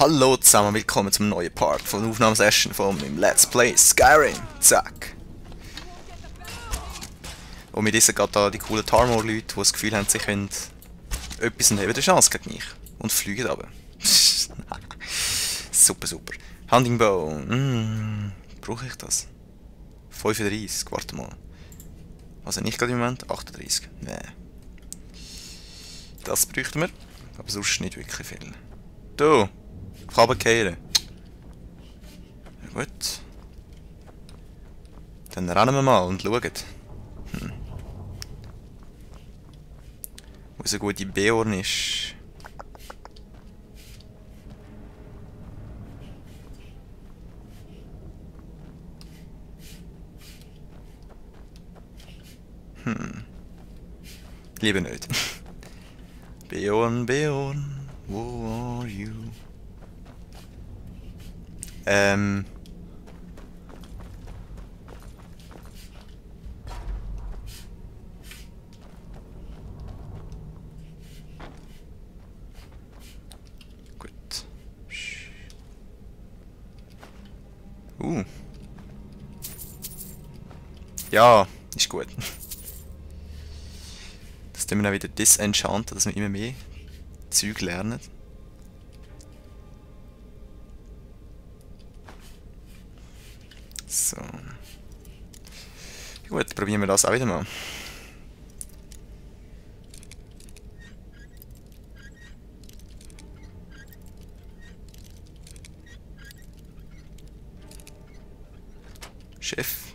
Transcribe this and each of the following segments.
Hallo zusammen, willkommen zum neuen Part von der Aufnahmesession von meinem Let's Play Skyrim. Zack. Und wir diesen gerade da die coolen Tarmor-Leute, die das Gefühl haben, sie können etwas und haben eine Chance gegen mich. Und fliegen aber. Super, super. Hunting Bow. Brauche ich das? 35, warte mal. Also nicht gerade im Moment, 38. Nee. Das bräuchten wir. Aber sonst nicht wirklich viel. Du! Ich kann runterfallen. Ja, gut. Dann rennen wir mal und schauen. Wo so gute Beorn ist. Lieber nicht. Beorn, Beorn, wo are you? Gut. Ja, ist gut. Das tun wir dann wieder disenchanten, dass wir immer mehr Zeug lernen. So. Gut, probieren wir das auch wieder mal. Chef.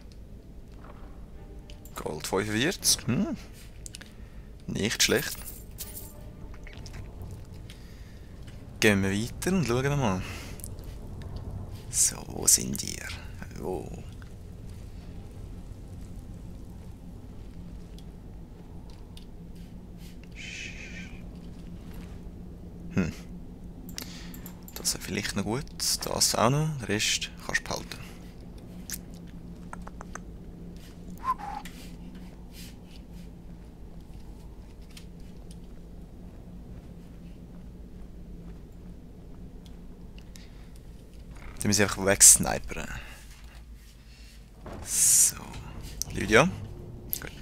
Gold 45. Nicht schlecht. Gehen wir weiter und schauen wir mal. So, wo sind ihr? Wo? Das ist vielleicht noch gut. Das auch noch. Den Rest kannst du behalten. Die müssen einfach wegsnipern. So. Lydia? Gut.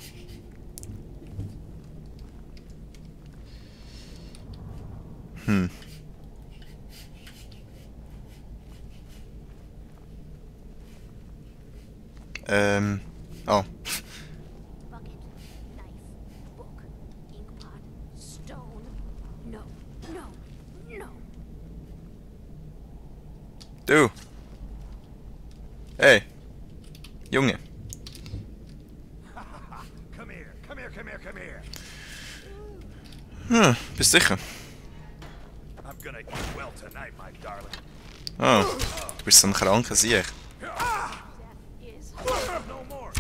Oh. Bucket, knife, book, inkpot, stone. No, no, no. Du! Hey! Junge! Come here, come here, come here, come here. Bist du sicher? I'm gonna eat well tonight, my darling. Oh. Du bist so ein kranker Sieg. Is No more.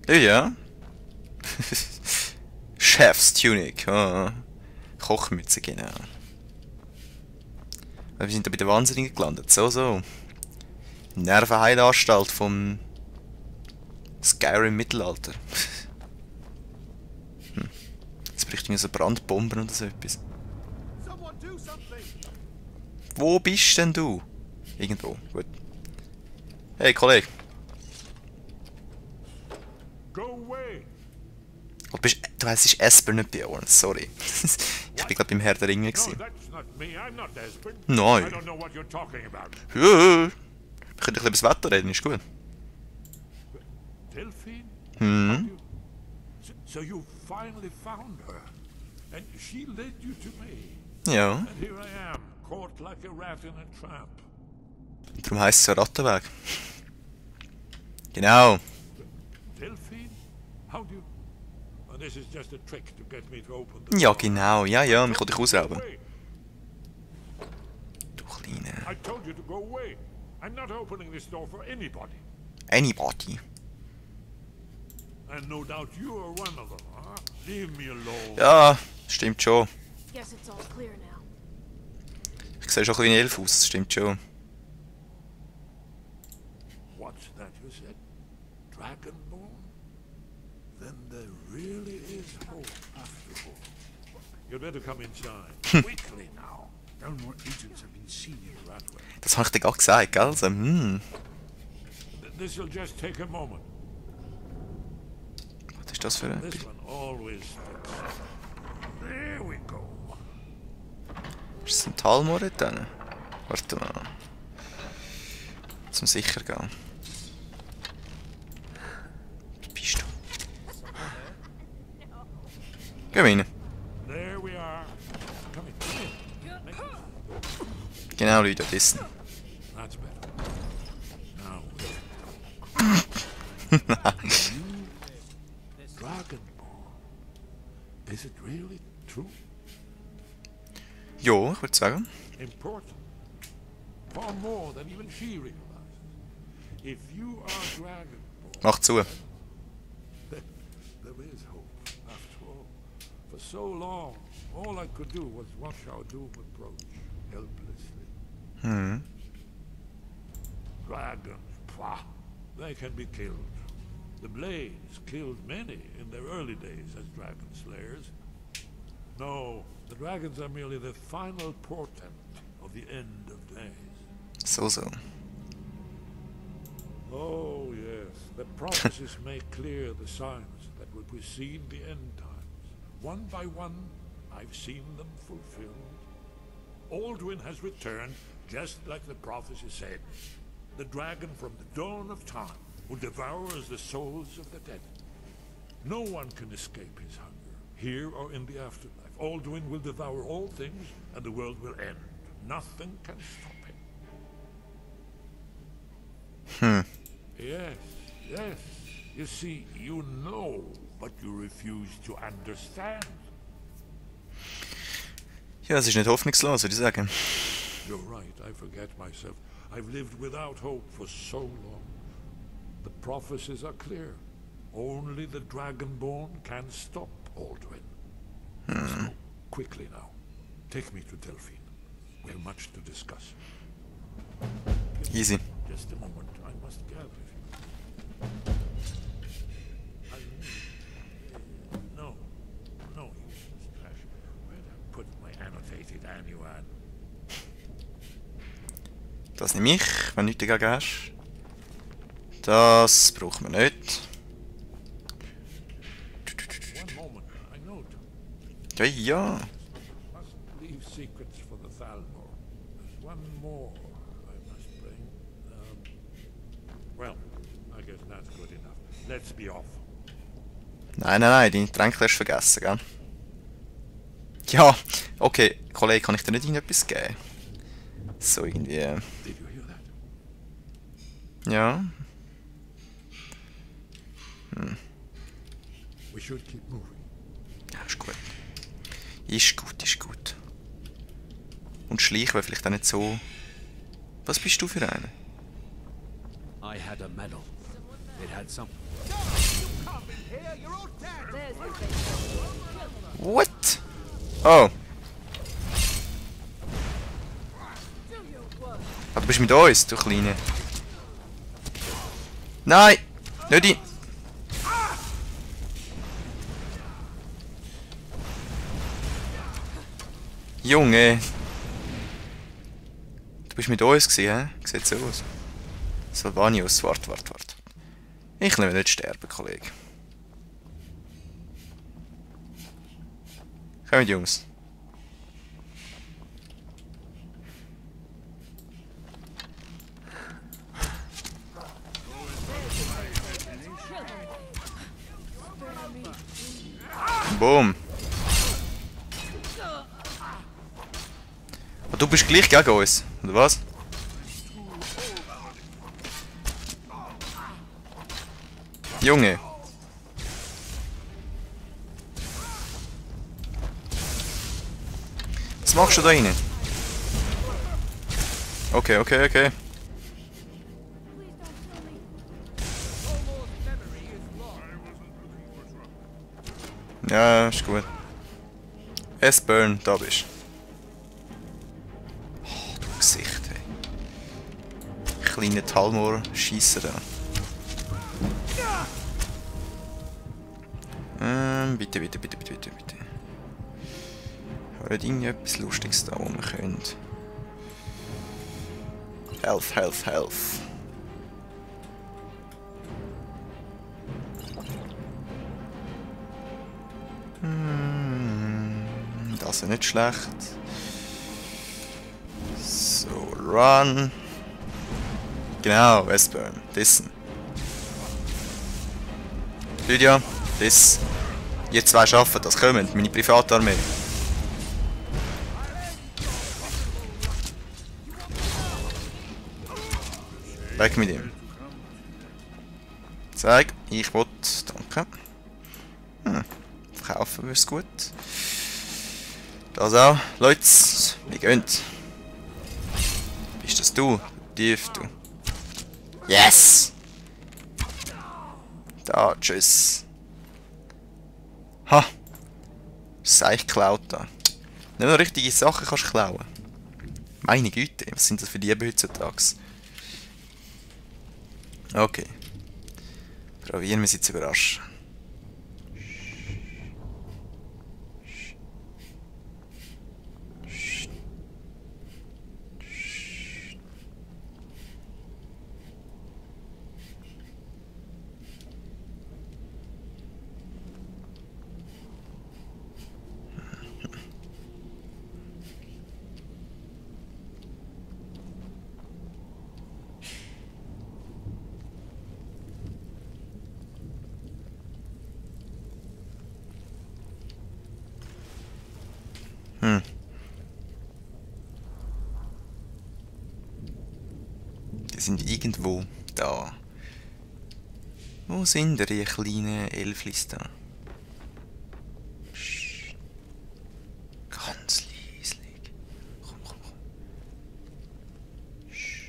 Ja. Chef's Tunic. Oh. Kochmütze, genau. Wir sind da bei den Wahnsinnigen gelandet. So. Nervenheilanstalt vom Skyrim Mittelalter. Jetzt bräuchte ich so Brandbomben oder so etwas. Someone do something. Wo bist denn du? Irgendwo. Gut. Hey, Kollege. Go away. Du heisst Esper, nicht Bjorn. Sorry. Ich bin gerade beim Herr der Ringe No, gewesen. that's not me. I'm not Espen. Nein. I don't know what you're talking about. Ja. Wir können ein bisschen über das Wetter reden, ist gut. Delphine? So you finally found her. And she led you to me. Ja. And here I am, caught like a rat in a trap. Darum heisst es ja Rattenweg. Genau. Delphine? How do you... Oh, this is just a trick to get me to open the Ja, door. genau. Ja, ich kann dich Go ausrauben. away. Du kleine... I told you to go away. I'm not opening this door for anybody. Anybody. And no doubt you are one of them, huh? Leave me alone. Ja, stimmt schon. guess it's all clear now. Ich sehe schon ein bisschen wie ein Elf aus, das stimmt schon. What's that you said? Dragonborn? Then there really is hope after all. You'd better come inside. Quickly now. No more agents have been seen in Radway. Das habe ich dir gerade gesagt, gell? Also, This'll just take a moment. Was ist das für ein... This one always sticks. There we go. Ist das ein Talmor dort drin? Warte mal. Zum sicher gehen. Wo bist du? Geh rein. There we are. Come in. Make it. Genau, Leute, das ist. That's better. Now. Dragonborn. Is it really true? Ja, ich würde sagen. Important. Far more than even she realizes. If you are Dragonborn, Mach zu. there is hope, after all. For so long, all I could do was watch our doom approach, helplessly. Dragons, pah, they can be killed. The Blades killed many in their early days as dragon slayers. No, the dragons are merely the final portent of the end of days. So. Oh, yes. The prophecies make clear the signs that will precede the end times. One by one, I've seen them fulfilled. Alduin has returned, just like the prophecy said. The dragon from the dawn of time who devours the souls of the dead. No one can escape his hunger, here or in the afterlife. Alduin will devour all things, and the world will end. Nothing can stop him. Yes. You see, you know, but you refuse to understand. Ja, es ist nicht hoffnungslos, würde ich sagen. You're right, I forget myself. I've lived without hope for so long. The prophecies are clear. Only the Dragonborn can stop Alduin. So, quickly now. Take me to Delphine. We have much to discuss. Easy. Just a moment, I must gather No, useless trash. Where did I put my annotated annual? Das nehme ich, wenn du nichts dagegen hast. Das brauchen wir nicht. One moment, I note. Ja. Must leave secrets for the Thalmor. There's one more I must bring. Well, I guess that's good enough. Let's be off. Nein, deine Tränke hast du vergessen, gell? Ja, okay, Kollege, kann ich dir nicht irgendetwas geben? So irgendwie... Did you hear that? Ja. We should keep moving. Ja, ist gut. Ist gut. Und schleichen wäre vielleicht auch nicht so... Was bist du für einer? I had a medal. It had some. What? Oh. Ah, du bist mit uns, du Kleine. Nein! Nicht in... Junge! Du bist mit uns gewesen, hä? Sieht so aus. Salvanius, warte. Ich will nicht sterben, Kollege. Kommt, Jungs. Boom. Aber du bist gleich gegen uns, oder was? Junge. Was machst du da rein? Okay. Ja, ist gut. S-Burn, da bist du. Oh, du Gesicht, ey. Kleine Talmor-Scheisser da. Bitte. Haben wir nicht irgendetwas Lustiges da, wo wir können? Health, Health, Health. Das ist nicht schlecht. So, run. Genau, Westburn. Dissen. Lydia, das. Ihr zwei schaffen das, kommt, meine Privatarmee. Weg mit ihm. Zeig, ich will. Danke. Verkaufen wir es gut. Das auch. Leute, wir gehen. Bist das du? Tief, du. Yes! Da, tschüss. Ha! Seich geklaut da. Nicht nur richtige Sachen kannst du klauen. Meine Güte, was sind das für Diebe heutzutage? Okay. Probieren wir sie zu überraschen. Die sind irgendwo da. Wo sind die kleinen Elflis da? Psst. Ganz leislich. Komm, komm, komm. Psst.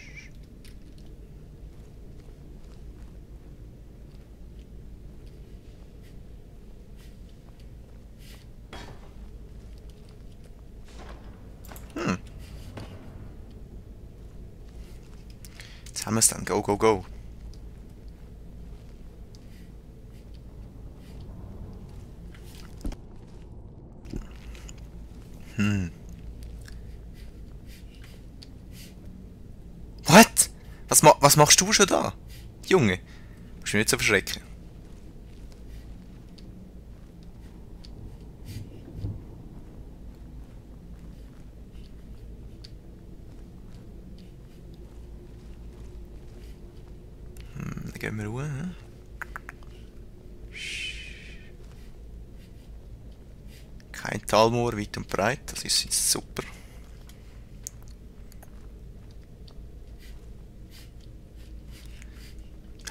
Jetzt haben wir es dann. Go, go, go. What? Was machst du schon da? Junge, musst du mich nicht so verschrecken. Dann gehen wir Ruhe. Hm? Kein Talmoor, weit und breit, das ist jetzt super.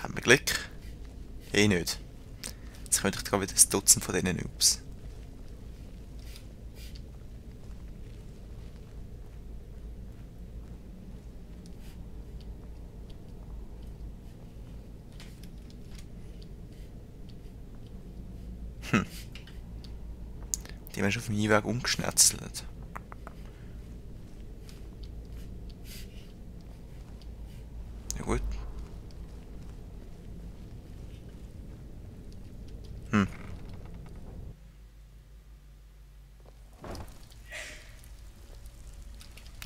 Haben wir Glück? Eh nicht. Jetzt könnte ich gerade wieder ein Dutzend von diesen Noobs. Die haben schon auf meinem Weg umgeschnetzelt. Ja gut.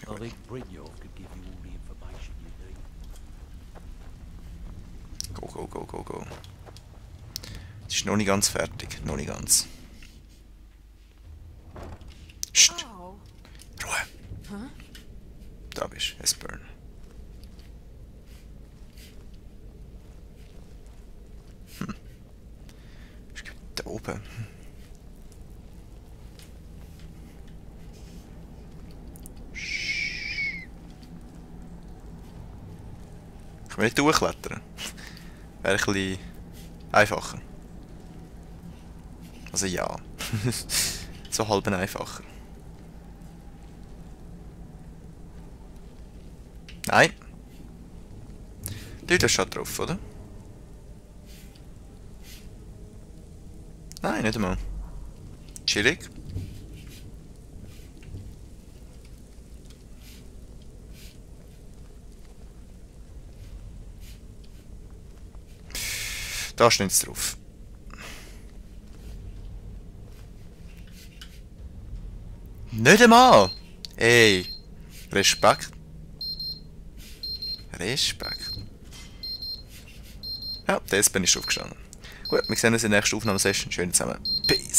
I think Brynjolf could give you all the information you need. Go, go, go, go, go. Es ist noch nicht ganz fertig. Noch nicht ganz. Psst. Oh. Ruhe. Da bist du, Westburn. Ich bin da oben. Können wir nicht durchklettern? Wäre ein bisschen einfacher. Also ja. So halb einfacher. Nein. Du, das steht drauf, oder? Nein, nicht einmal. Chillig. Da steht es drauf. Nicht einmal! Ey! Respekt. Respekt. Ja, der Espen ist aufgestanden. Gut, wir sehen uns in der nächsten Aufnahmesession. Schön zusammen. Peace!